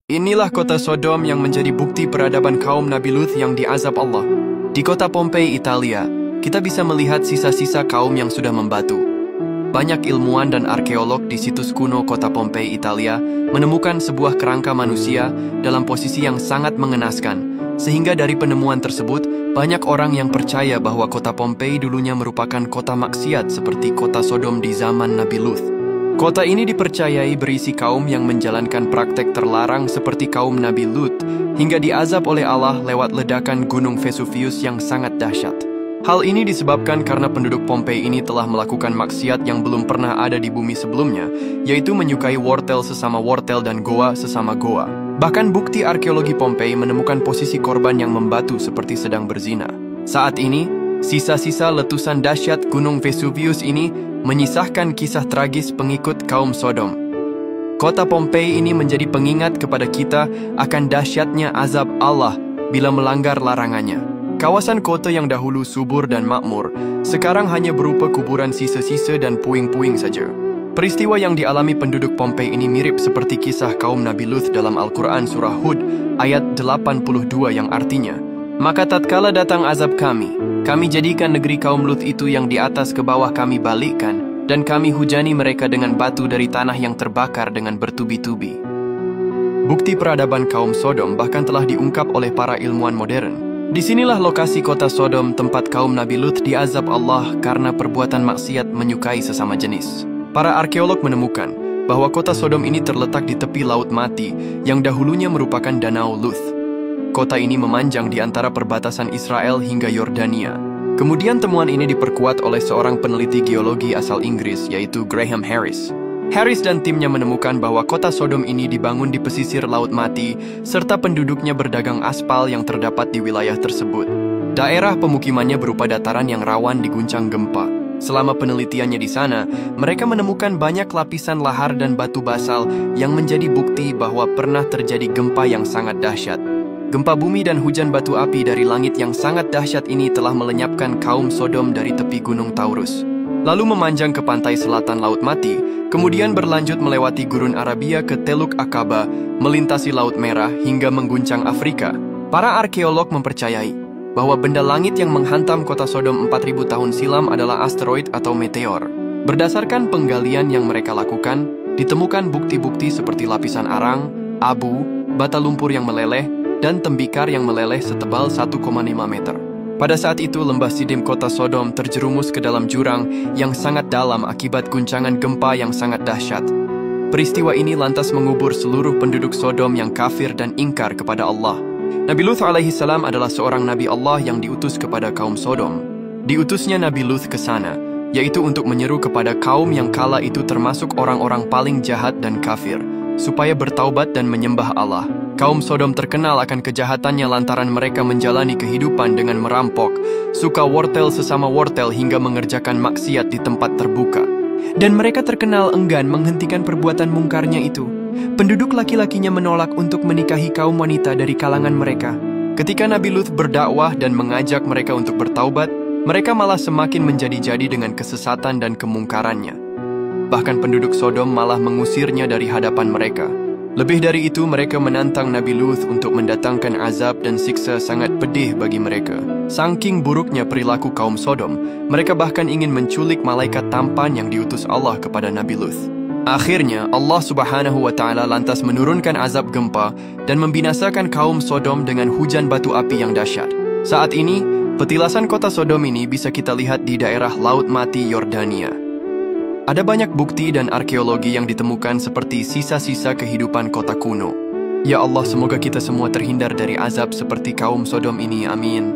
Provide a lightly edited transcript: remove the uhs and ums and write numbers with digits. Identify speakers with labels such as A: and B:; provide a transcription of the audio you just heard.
A: Inilah kota Sodom yang menjadi bukti peradaban kaum Nabi Lut yang diazab Allah. Di kota Pompei, Italia, kita bisa melihat sisa-sisa kaum yang sudah membatu. Banyak ilmuwan dan arkeolog di situs kuno kota Pompei, Italia, menemukan sebuah kerangka manusia dalam posisi yang sangat mengenaskan, sehingga dari penemuan tersebut, banyak orang yang percaya bahwa kota Pompei dulunya merupakan kota maksiat seperti kota Sodom di zaman Nabi Lut. Kota ini dipercayai berisi kaum yang menjalankan praktek terlarang seperti kaum Nabi Lut, hingga diazab oleh Allah lewat ledakan gunung Vesuvius yang sangat dahsyat. Hal ini disebabkan karena penduduk Pompei ini telah melakukan maksiat yang belum pernah ada di bumi sebelumnya, yaitu menyukai wortel sesama wortel dan goa sesama goa. Bahkan bukti arkeologi Pompei menemukan posisi korban yang membatu seperti sedang berzina. Saat ini, sisa-sisa letusan dahsyat gunung Vesuvius ini menyisahkan kisah tragis pengikut kaum Sodom. Kota Pompei ini menjadi pengingat kepada kita akan dahsyatnya azab Allah bila melanggar larangannya. Kawasan kota yang dahulu subur dan makmur, sekarang hanya berupa kuburan sisa-sisa dan puing-puing saja. Peristiwa yang dialami penduduk Pompei ini mirip seperti kisah kaum Nabi Lut dalam Al-Quran Surah Hud ayat 82 yang artinya, "Maka tatkala datang azab kami jadikan negeri kaum Lut itu yang di atas ke bawah kami balikkan, dan kami hujani mereka dengan batu dari tanah yang terbakar dengan bertubi-tubi." Bukti peradaban kaum Sodom bahkan telah diungkap oleh para ilmuwan modern. Disinilah lokasi kota Sodom tempat kaum Nabi Lut diazab Allah karena perbuatan maksiat menyukai sesama jenis. Para arkeolog menemukan bahwa kota Sodom ini terletak di tepi Laut Mati yang dahulunya merupakan Danau Luth. Kota ini memanjang di antara perbatasan Israel hingga Yordania. Kemudian temuan ini diperkuat oleh seorang peneliti geologi asal Inggris, yaitu Graham Harris. Harris dan timnya menemukan bahwa kota Sodom ini dibangun di pesisir Laut Mati, serta penduduknya berdagang aspal yang terdapat di wilayah tersebut. Daerah pemukimannya berupa dataran yang rawan diguncang gempa. Selama penelitiannya di sana, mereka menemukan banyak lapisan lahar dan batu basal yang menjadi bukti bahwa pernah terjadi gempa yang sangat dahsyat. Gempa bumi dan hujan batu api dari langit yang sangat dahsyat ini telah melenyapkan kaum Sodom dari tepi gunung Taurus, lalu memanjang ke pantai selatan Laut Mati, kemudian berlanjut melewati gurun Arabia ke Teluk Akaba, melintasi Laut Merah hingga mengguncang Afrika. Para arkeolog mempercayai bahwa benda langit yang menghantam kota Sodom 4.000 tahun silam adalah asteroid atau meteor. Berdasarkan penggalian yang mereka lakukan, ditemukan bukti-bukti seperti lapisan arang, abu, bata lumpur yang meleleh, dan tembikar yang meleleh setebal 1,5 meter. Pada saat itu, lembah Sidim kota Sodom terjerumus ke dalam jurang yang sangat dalam akibat guncangan gempa yang sangat dahsyat. Peristiwa ini lantas mengubur seluruh penduduk Sodom yang kafir dan ingkar kepada Allah. Nabi Lut alaihi salam adalah seorang Nabi Allah yang diutus kepada kaum Sodom. Diutusnya Nabi Lut ke sana, yaitu untuk menyeru kepada kaum yang kala itu termasuk orang-orang paling jahat dan kafir, supaya bertaubat dan menyembah Allah. Kaum Sodom terkenal akan kejahatannya lantaran mereka menjalani kehidupan dengan merampok, suka wortel sesama wortel hingga mengerjakan maksiat di tempat terbuka. Dan mereka terkenal enggan menghentikan perbuatan mungkarnya itu. Penduduk laki-lakinya menolak untuk menikahi kaum wanita dari kalangan mereka. Ketika Nabi Lut berdakwah dan mengajak mereka untuk bertaubat, mereka malah semakin menjadi-jadi dengan kesesatan dan kemungkarannya. Bahkan penduduk Sodom malah mengusirnya dari hadapan mereka. Lebih dari itu, mereka menantang Nabi Lut untuk mendatangkan azab dan siksa sangat pedih bagi mereka. Saking buruknya perilaku kaum Sodom, mereka bahkan ingin menculik malaikat tampan yang diutus Allah kepada Nabi Lut. Akhirnya, Allah Subhanahu wa Ta'ala lantas menurunkan azab gempa dan membinasakan kaum Sodom dengan hujan batu api yang dahsyat. Saat ini, petilasan kota Sodom ini bisa kita lihat di daerah Laut Mati Yordania. Ada banyak bukti dan arkeologi yang ditemukan seperti sisa-sisa kehidupan kota kuno. Ya Allah, semoga kita semua terhindar dari azab seperti kaum Sodom ini. Amin.